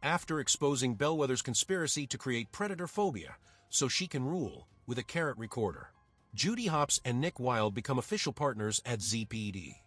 after exposing Bellwether's conspiracy to create predator phobia so she can rule with a carrot recorder. Judy Hopps and Nick Wilde become official partners at ZPD.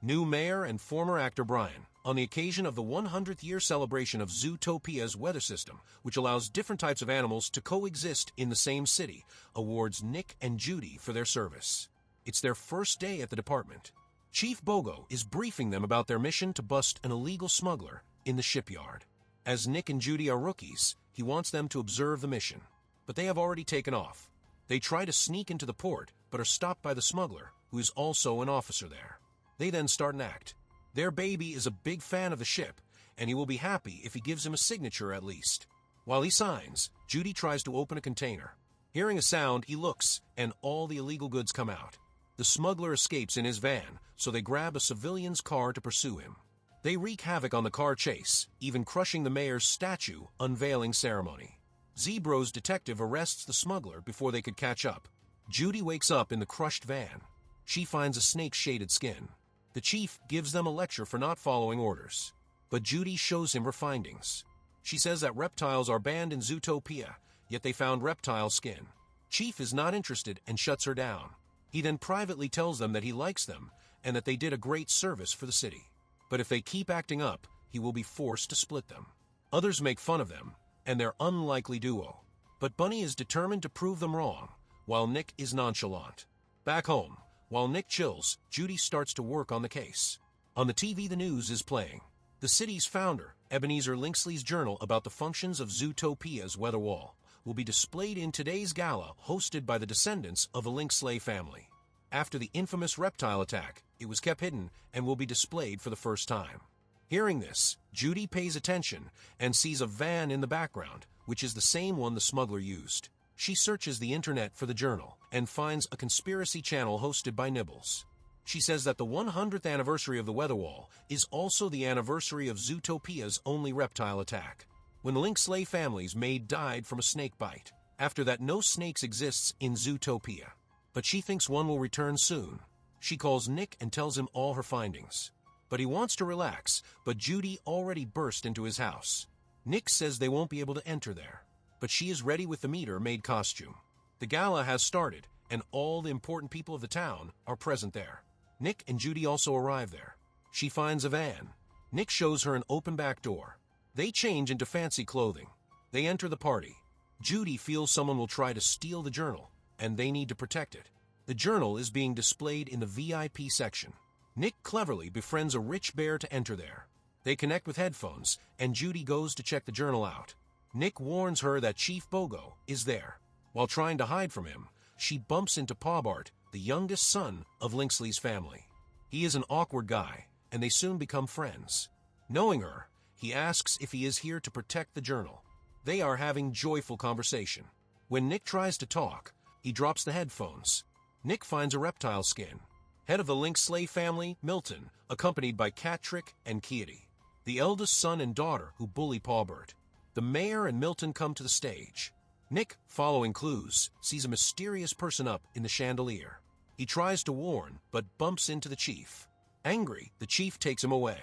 New mayor and former actor Brian, on the occasion of the 100th year celebration of Zootopia's weather system, which allows different types of animals to coexist in the same city, awards Nick and Judy for their service. It's their first day at the department. Chief Bogo is briefing them about their mission to bust an illegal smuggler in the shipyard. As Nick and Judy are rookies, he wants them to observe the mission. But they have already taken off. They try to sneak into the port, but are stopped by the smuggler, who is also an officer there. They then start an act. Their baby is a big fan of the ship, and he will be happy if he gives him a signature at least. While he signs, Judy tries to open a container. Hearing a sound, he looks, and all the illegal goods come out. The smuggler escapes in his van, so they grab a civilian's car to pursue him. They wreak havoc on the car chase, even crushing the mayor's statue unveiling ceremony. Zebro's detective arrests the smuggler before they could catch up. Judy wakes up in the crushed van. She finds a snake-shaded skin. The chief gives them a lecture for not following orders. But Judy shows him her findings. She says that reptiles are banned in Zootopia, yet they found reptile skin. Chief is not interested and shuts her down. He then privately tells them that he likes them and that they did a great service for the city. But if they keep acting up, he will be forced to split them. Others make fun of them and their unlikely duo. But Bunny is determined to prove them wrong, while Nick is nonchalant. Back home, while Nick chills, Judy starts to work on the case. On the TV, the news is playing. The city's founder, Ebenezer Linksley's journal about the functions of Zootopia's weather wall, will be displayed in today's gala hosted by the descendants of the Linksley family. After the infamous reptile attack, it was kept hidden and will be displayed for the first time. Hearing this, Judy pays attention and sees a van in the background, which is the same one the smuggler used. She searches the internet for the journal and finds a conspiracy channel hosted by Nibbles. She says that the 100th anniversary of the weather wall is also the anniversary of Zootopia's only reptile attack, when the Linksley family's maid died from a snake bite. After that, no snakes exists in Zootopia, but she thinks one will return soon. She calls Nick and tells him all her findings. But he wants to relax, but Judy already burst into his house. Nick says they won't be able to enter there, but she is ready with the meter-maid costume. The gala has started, and all the important people of the town are present there. Nick and Judy also arrive there. She finds a van. Nick shows her an open back door. They change into fancy clothing. They enter the party. Judy feels someone will try to steal the journal, and they need to protect it. The journal is being displayed in the VIP section. Nick cleverly befriends a rich bear to enter there. They connect with headphones, and Judy goes to check the journal out. Nick warns her that Chief Bogo is there. While trying to hide from him, she bumps into Pobart, the youngest son of Linksley's family. He is an awkward guy, and they soon become friends. Knowing her, he asks if he is here to protect the journal. They are having joyful conversation. When Nick tries to talk, he drops the headphones. Nick finds a reptile skin. Head of the Linksley family, Milton, accompanied by Catrick and Kitty, the eldest son and daughter who bully Pobart. The mayor and Milton come to the stage. Nick, following clues, sees a mysterious person up in the chandelier. He tries to warn, but bumps into the chief. Angry, the chief takes him away.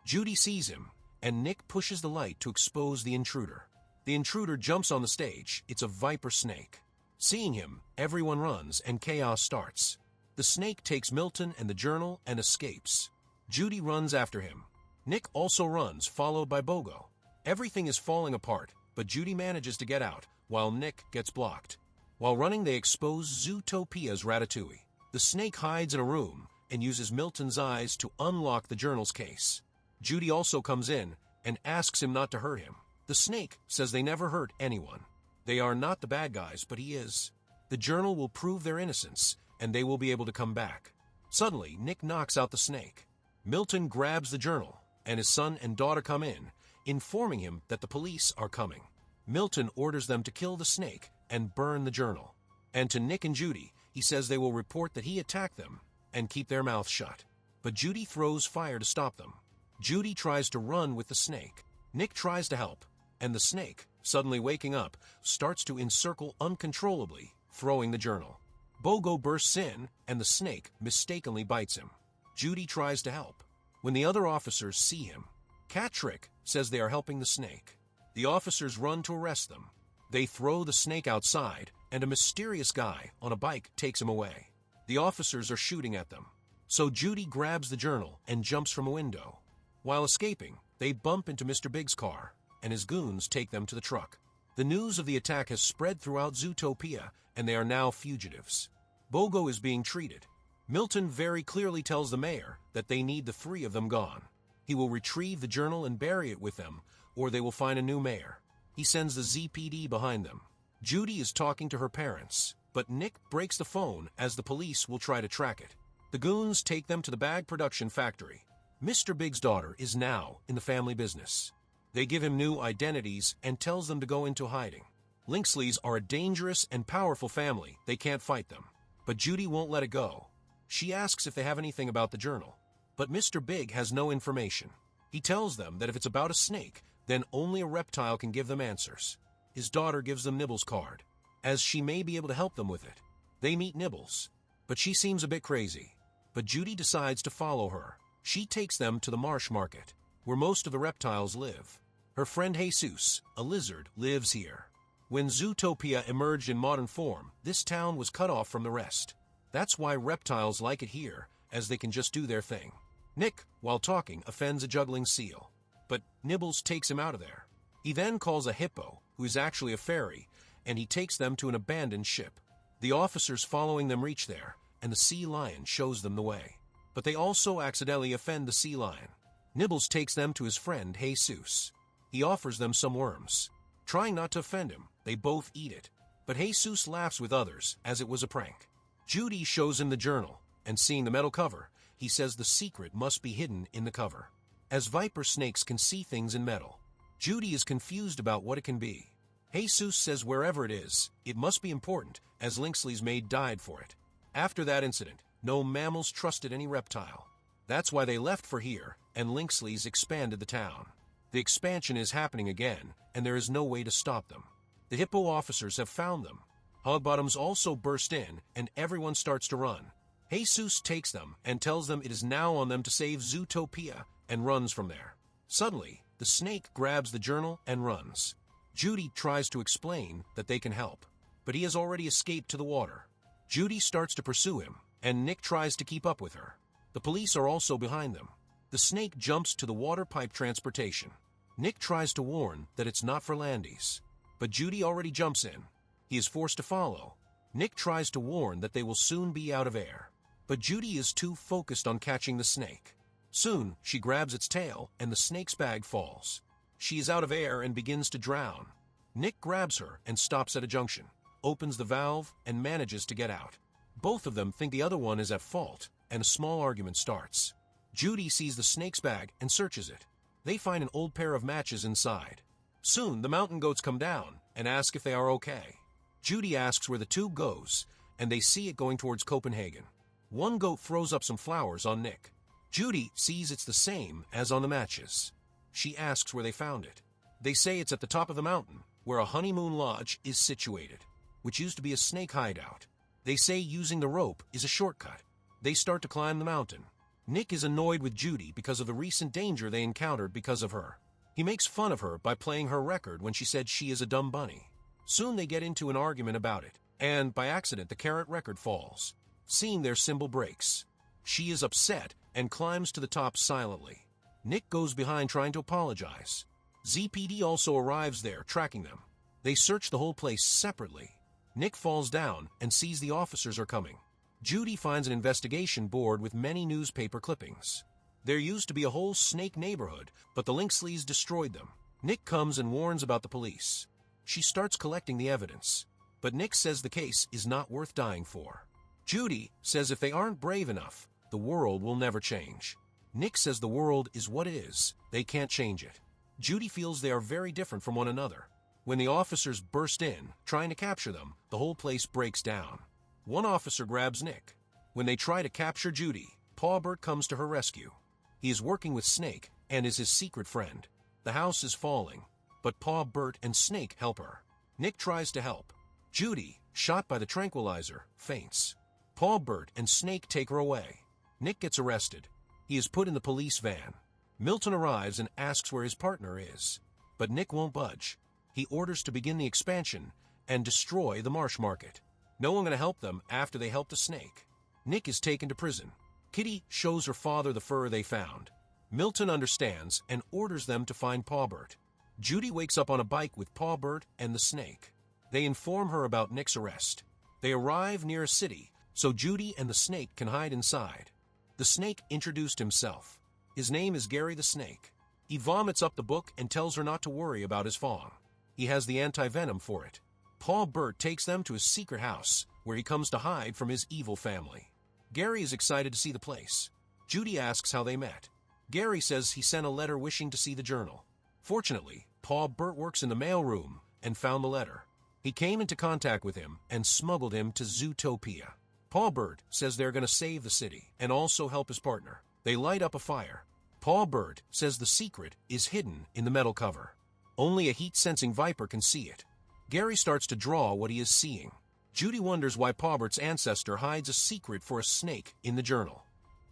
Judy sees him, and Nick pushes the light to expose the intruder. The intruder jumps on the stage. It's a viper snake. Seeing him, everyone runs and chaos starts. The snake takes Milton and the journal and escapes. Judy runs after him. Nick also runs, followed by Bogo. Everything is falling apart, but Judy manages to get out, while Nick gets blocked. While running, they expose Zootopia's Ratatouille. The snake hides in a room and uses Milton's eyes to unlock the journal's case. Judy also comes in and asks him not to hurt him. The snake says they never hurt anyone. They are not the bad guys, but he is. The journal will prove their innocence, and they will be able to come back. Suddenly, Nick knocks out the snake. Milton grabs the journal, and his son and daughter come in, informing him that the police are coming. Milton orders them to kill the snake and burn the journal. And to Nick and Judy, he says they will report that he attacked them and keep their mouths shut. But Judy throws fire to stop them. Judy tries to run with the snake. Nick tries to help, and the snake, suddenly waking up, starts to encircle uncontrollably, throwing the journal. Bogo bursts in, and the snake mistakenly bites him. Judy tries to help. When the other officers see him, Catrick says they are helping the snake. The officers run to arrest them. They throw the snake outside, and a mysterious guy on a bike takes him away. The officers are shooting at them. So Judy grabs the journal and jumps from a window. While escaping, they bump into Mr. Big's car, and his goons take them to the truck. The news of the attack has spread throughout Zootopia, and they are now fugitives. Bogo is being treated. Milton very clearly tells the mayor that they need the three of them gone. He will retrieve the journal and bury it with them, or they will find a new mayor. He sends the ZPD behind them. Judy is talking to her parents, but Nick breaks the phone as the police will try to track it. The goons take them to the bag production factory. Mr. Big's daughter is now in the family business. They give him new identities and tells them to go into hiding. Linksleys are a dangerous and powerful family. They can't fight them. But Judy won't let it go. She asks if they have anything about the journal. But Mr. Big has no information. He tells them that if it's about a snake, then only a reptile can give them answers. His daughter gives them Nibbles' card, as she may be able to help them with it. They meet Nibbles, but she seems a bit crazy. But Judy decides to follow her. She takes them to the marsh market, where most of the reptiles live. Her friend Jesus, a lizard, lives here. When Zootopia emerged in modern form, this town was cut off from the rest. That's why reptiles like it here, as they can just do their thing. Nick, while talking, offends a juggling seal, but Nibbles takes him out of there. He then calls a hippo, who is actually a fairy, and he takes them to an abandoned ship. The officers following them reach there, and the sea lion shows them the way. But they also accidentally offend the sea lion. Nibbles takes them to his friend Jesus. He offers them some worms. Trying not to offend him, they both eat it. But Jesus laughs with others, as it was a prank. Judy shows him the journal, and seeing the metal cover, he says the secret must be hidden in the cover. As viper snakes can see things in metal, Judy is confused about what it can be. Jesus says wherever it is, it must be important, as Linksley's maid died for it. After that incident, no mammals trusted any reptile. That's why they left for here, and Linksley's expanded the town. The expansion is happening again, and there is no way to stop them. The hippo officers have found them. Hogbottoms also burst in, and everyone starts to run. Jesus takes them and tells them it is now on them to save Zootopia, and runs from there. Suddenly, the snake grabs the journal and runs. Judy tries to explain that they can help, but he has already escaped to the water. Judy starts to pursue him, and Nick tries to keep up with her. The police are also behind them. The snake jumps to the water pipe transportation. Nick tries to warn that it's not for landies, but Judy already jumps in. He is forced to follow. Nick tries to warn that they will soon be out of air, but Judy is too focused on catching the snake. Soon, she grabs its tail, and the snake's bag falls. She is out of air and begins to drown. Nick grabs her and stops at a junction, opens the valve, and manages to get out. Both of them think the other one is at fault, and a small argument starts. Judy sees the snake's bag and searches it. They find an old pair of matches inside. Soon, the mountain goats come down and ask if they are okay. Judy asks where the tube goes, and they see it going towards Copenhagen. One goat throws up some flowers on Nick. Judy sees it's the same as on the matches. She asks where they found it. They say it's at the top of the mountain, where a honeymoon lodge is situated, which used to be a snake hideout. They say using the rope is a shortcut. They start to climb the mountain. Nick is annoyed with Judy because of the recent danger they encountered because of her. He makes fun of her by playing her record when she said she is a dumb bunny. Soon they get into an argument about it, and by accident the carrot record falls. Seeing their symbol breaks. She is upset and climbs to the top silently. Nick goes behind trying to apologize. ZPD also arrives there, tracking them. They search the whole place separately. Nick falls down and sees the officers are coming. Judy finds an investigation board with many newspaper clippings. There used to be a whole snake neighborhood, but the Linksleys destroyed them. Nick comes and warns about the police. She starts collecting the evidence, but Nick says the case is not worth dying for. Judy says if they aren't brave enough, the world will never change. Nick says the world is what it is, they can't change it. Judy feels they are very different from one another. When the officers burst in, trying to capture them, the whole place breaks down. One officer grabs Nick. When they try to capture Judy, Paw Bert comes to her rescue. He is working with Snake and is his secret friend. The house is falling, but Paw Bert and Snake help her. Nick tries to help. Judy, shot by the tranquilizer, faints. Paw Bert and Snake take her away. Nick gets arrested. He is put in the police van. Milton arrives and asks where his partner is. but Nick won't budge. He orders to begin the expansion and destroy the marsh market. No one gonna help them after they help the snake. Nick is taken to prison. Kitty shows her father the fur they found. Milton understands and orders them to find Pawbert. Judy wakes up on a bike with Pawbert and the snake. They inform her about Nick's arrest. They arrive near a city, so Judy and the snake can hide inside. The snake introduced himself. His name is Gary the Snake. He vomits up the book and tells her not to worry about his fong. He has the anti-venom for it. Pawbert takes them to his secret house, where he comes to hide from his evil family. Gary is excited to see the place. Judy asks how they met. Gary says he sent a letter wishing to see the journal. Fortunately, Pawbert works in the mailroom and found the letter. He came into contact with him and smuggled him to Zootopia. Pawbert says they're going to save the city and also help his partner. They light up a fire. Pawbert says the secret is hidden in the metal cover. Only a heat-sensing viper can see it. Gary starts to draw what he is seeing. Judy wonders why Pawbert's ancestor hides a secret for a snake in the journal.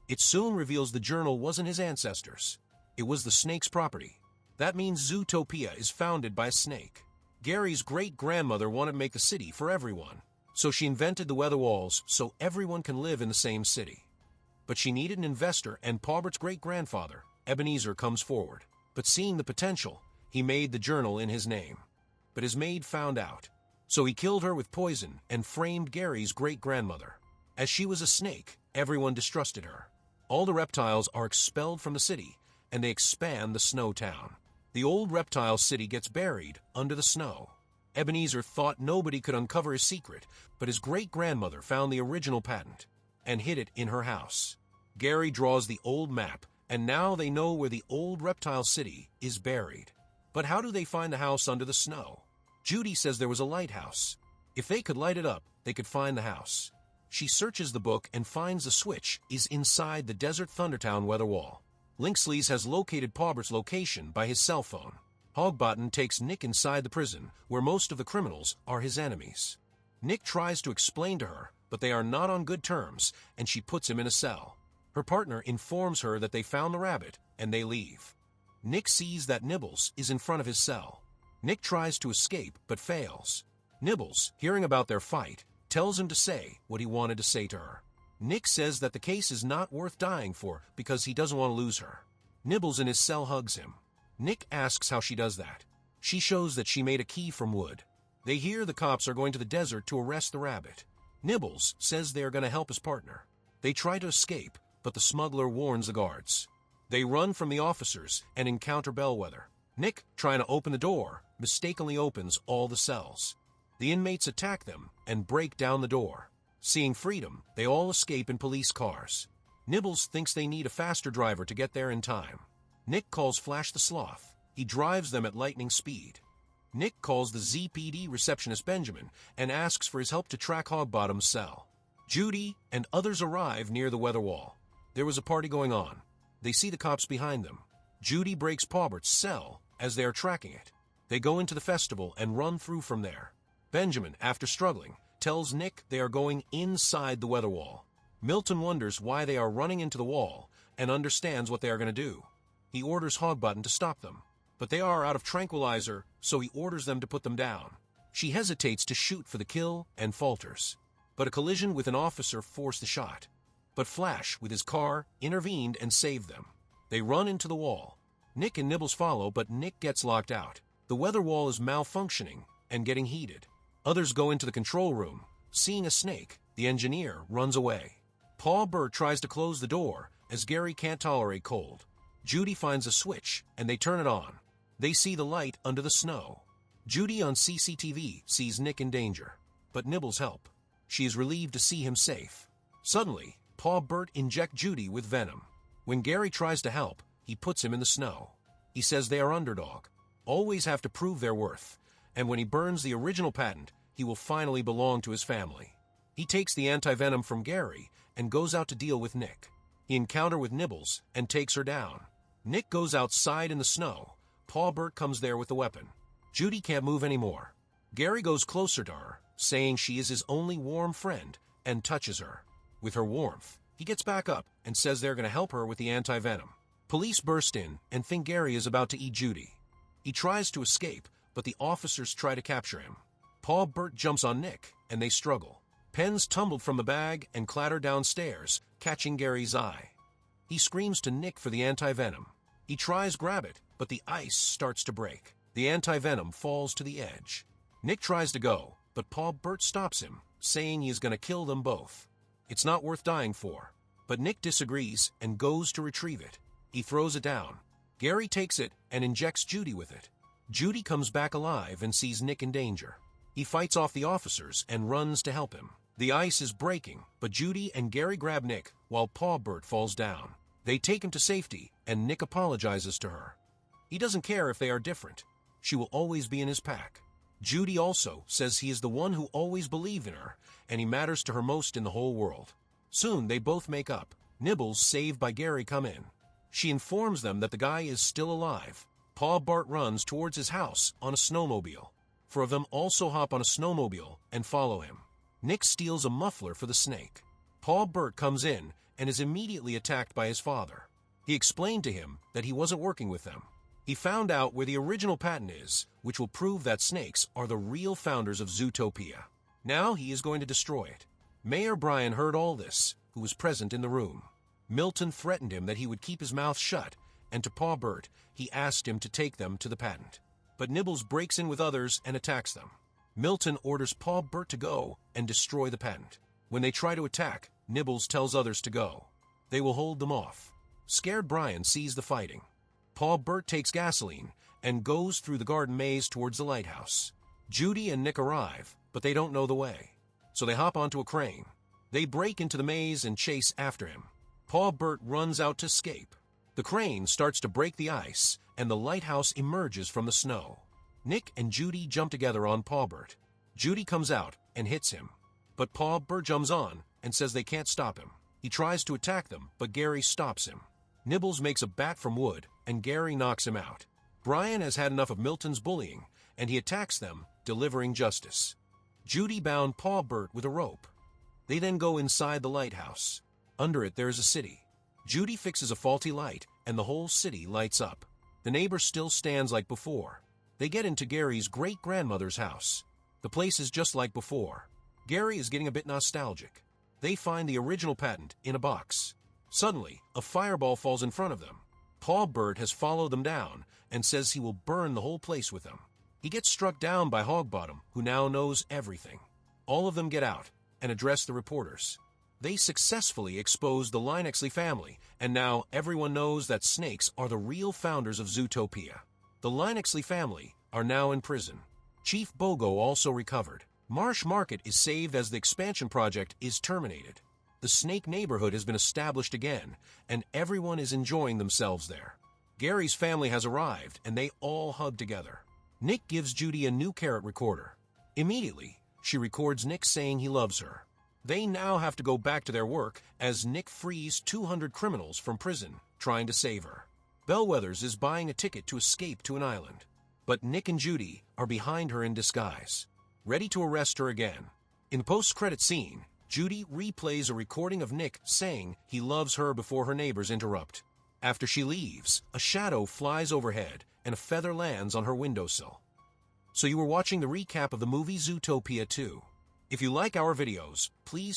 It soon reveals the journal wasn't his ancestors. It was the snake's property. That means Zootopia is founded by a snake. Gary's great-grandmother wanted to make the city for everyone, so she invented the weather walls so everyone can live in the same city. But she needed an investor, and Pawbert's great-grandfather, Ebenezer, comes forward. But seeing the potential, he made the journal in his name. But his maid found out, so he killed her with poison and framed Gary's great-grandmother. As she was a snake, everyone distrusted her. All the reptiles are expelled from the city, and they expand the snow town. The old reptile city gets buried under the snow. Ebenezer thought nobody could uncover his secret, but his great-grandmother found the original patent and hid it in her house. Gary draws the old map, and now they know where the old reptile city is buried. But how do they find the house under the snow? Judy says there was a lighthouse. If they could light it up, they could find the house. She searches the book and finds the switch is inside the Desert Thundertown weather wall. Linksleys has located Pawbert's location by his cell phone. Hogbottom takes Nick inside the prison, where most of the criminals are his enemies. Nick tries to explain to her, but they are not on good terms, and she puts him in a cell. Her partner informs her that they found the rabbit, and they leave. Nick sees that Nibbles is in front of his cell. Nick tries to escape, but fails. Nibbles, hearing about their fight, tells him to say what he wanted to say to her. Nick says that the case is not worth dying for because he doesn't want to lose her. Nibbles in his cell hugs him. Nick asks how she does that. She shows that she made a key from wood. They hear the cops are going to the desert to arrest the rabbit. Nibbles says they are going to help his partner. They try to escape, but the smuggler warns the guards. They run from the officers and encounter Bellwether. Nick, trying to open the door, mistakenly opens all the cells. The inmates attack them and break down the door. Seeing freedom, they all escape in police cars. Nibbles thinks they need a faster driver to get there in time. Nick calls Flash the Sloth. He drives them at lightning speed. Nick calls the ZPD receptionist Benjamin and asks for his help to track Hogbottom's cell. Judy and others arrive near the weather wall. There was a party going on. They see the cops behind them. Judy breaks Pawbert's cell as they are tracking it. They go into the festival and run through from there. Benjamin, after struggling, tells Nick they are going inside the weather wall. Milton wonders why they are running into the wall and understands what they are going to do. He orders Hogbottom to stop them, but they are out of tranquilizer, so he orders them to put them down. She hesitates to shoot for the kill and falters, but a collision with an officer forced the shot. But Flash, with his car, intervened and saved them. They run into the wall. Nick and Nibbles follow, but Nick gets locked out. The weather wall is malfunctioning and getting heated. Others go into the control room. Seeing a snake, the engineer runs away. Pawbert tries to close the door, as Gary can't tolerate cold. Judy finds a switch, and they turn it on. They see the light under the snow. Judy on CCTV sees Nick in danger, but Nibbles help. She is relieved to see him safe. Suddenly, Pawbert injects Judy with venom. When Gary tries to help, he puts him in the snow. He says they are underdog, always have to prove their worth, and when he burns the original patent, he will finally belong to his family. He takes the anti-venom from Gary and goes out to deal with Nick. He encounters with Nibbles and takes her down. Nick goes outside in the snow. Pawbert comes there with the weapon. Judy can't move anymore. Gary goes closer to her, saying she is his only warm friend, and touches her. With her warmth, he gets back up and says they're going to help her with the anti-venom. Police burst in and think Gary is about to eat Judy. He tries to escape, but the officers try to capture him. Paul Bert jumps on Nick, and they struggle. Pens tumbled from the bag and clatter downstairs, catching Gary's eye. He screams to Nick for the anti-venom. He tries grab it, but the ice starts to break. The anti-venom falls to the edge. Nick tries to go, but Paul Bert stops him, saying he is going to kill them both. It's not worth dying for. But Nick disagrees and goes to retrieve it. He throws it down. Gary takes it and injects Judy with it. Judy comes back alive and sees Nick in danger. He fights off the officers and runs to help him. The ice is breaking, but Judy and Gary grab Nick while Paul Bert falls down. They take him to safety, and Nick apologizes to her. He doesn't care if they are different. She will always be in his pack. Judy also says he is the one who always believed in her, and he matters to her most in the whole world. Soon they both make up. Nibbles, saved by Gary, come in. She informs them that the guy is still alive. Paul Bert runs towards his house on a snowmobile. Four of them also hop on a snowmobile and follow him. Nick steals a muffler for the snake. Paul Bert comes in and is immediately attacked by his father. He explained to him that he wasn't working with them. He found out where the original patent is, which will prove that snakes are the real founders of Zootopia. Now he is going to destroy it. Mayor Brian heard all this, who was present in the room. Milton threatened him that he would keep his mouth shut, and to Paul Bert, he asked him to take them to the patent. But Nibbles breaks in with others and attacks them. Milton orders Paul Bert to go and destroy the patent. When they try to attack, Nibbles tells others to go. They will hold them off. Scared Brian sees the fighting. Paul Bert takes gasoline and goes through the garden maze towards the lighthouse. Judy and Nick arrive, but they don't know the way. So they hop onto a crane. They break into the maze and chase after him. Paul Bert runs out to escape. The crane starts to break the ice, and the lighthouse emerges from the snow. Nick and Judy jump together on Paul Bert. Judy comes out and hits him. But Paul Bert jumps on and says they can't stop him. He tries to attack them, but Gary stops him. Nibbles makes a bat from wood, and Gary knocks him out. Brian has had enough of Milton's bullying, and he attacks them, delivering justice. Judy bound Paul Bert with a rope. They then go inside the lighthouse. Under it there is a city. Judy fixes a faulty light, and the whole city lights up. The neighbor still stands like before. They get into Gary's great-grandmother's house. The place is just like before. Gary is getting a bit nostalgic. They find the original patent in a box. Suddenly, a fireball falls in front of them. Paul Bert has followed them down and says he will burn the whole place with them. He gets struck down by Hogbottom, who now knows everything. All of them get out and address the reporters. They successfully expose the Linexley family, and now everyone knows that snakes are the real founders of Zootopia. The Linexley family are now in prison. Chief Bogo also recovered. Marsh Market is saved as the expansion project is terminated. The snake neighborhood has been established again, and everyone is enjoying themselves there. Gary's family has arrived, and they all hug together. Nick gives Judy a new carrot recorder. Immediately, she records Nick saying he loves her. They now have to go back to their work as Nick frees 200 criminals from prison, trying to save her. Bellwethers is buying a ticket to escape to an island, but Nick and Judy are behind her in disguise, ready to arrest her again. In the post-credit scene, Judy replays a recording of Nick saying he loves her before her neighbors interrupt. After she leaves, a shadow flies overhead and a feather lands on her windowsill. So you were watching the recap of the movie Zootopia 2. If you like our videos, please subscribe.